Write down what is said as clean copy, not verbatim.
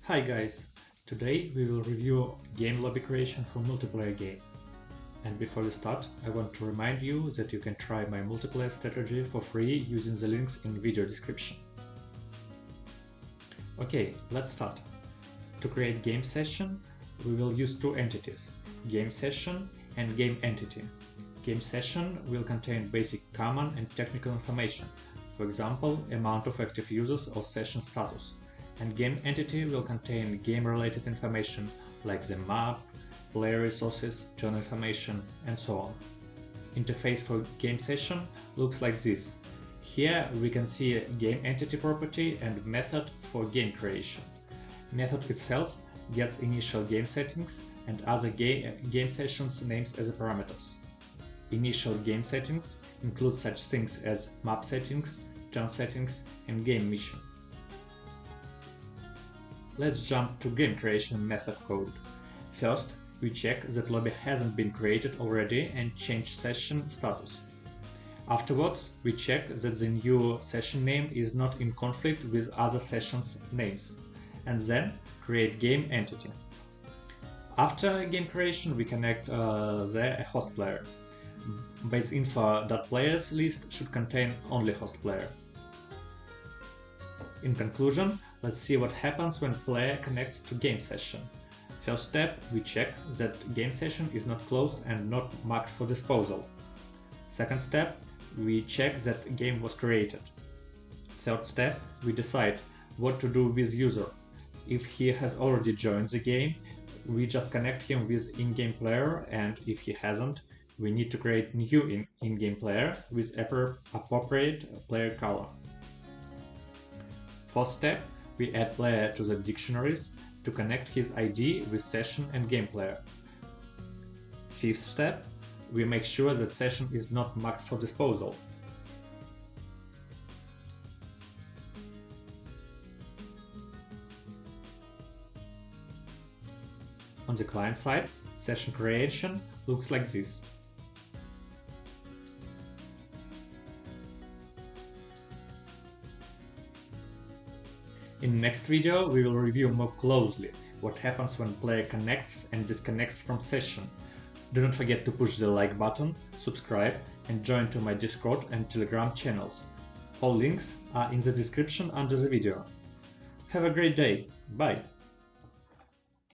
Hi guys! Today we will review game lobby creation for multiplayer game. And before we start, I want to remind you that you can try my multiplayer strategy for free using the links in video description. Okay, let's start. To create game session, we will use two entities, game session and game entity. Game session will contain basic common and technical information, for example, amount of active users or session status. And game entity will contain game-related information like the map, player resources, turn information, and so on. Interface for game session looks like this. Here we can see a game entity property and method for game creation. Method itself gets initial game settings and other game sessions names as parameters. Initial game settings include such things as map settings, turn settings, and game mission. Let's jump to game creation method code. First, we check that lobby hasn't been created already and change session status. Afterwards, we check that the new session name is not in conflict with other sessions' names, and then create game entity. After game creation, we connect the host player. Baseinfo.players list should contain only host player. In conclusion, let's see what happens when player connects to game session. First step, we check that game session is not closed and not marked for disposal. Second step, we check that game was created. Third step, we decide what to do with user. If he has already joined the game, we just connect him with in-game player, and if he hasn't, we need to create new in-game player with appropriate player color. Fourth step, we add player to the dictionaries to connect his ID with session and game player. Fifth step, we make sure that session is not marked for disposal. On the client side, session creation looks like this. In the next video, we will review more closely what happens when player connects and disconnects from session. Do not forget to push the like button, subscribe, and join to my Discord and Telegram channels. All links are in the description under the video. Have a great day. Bye!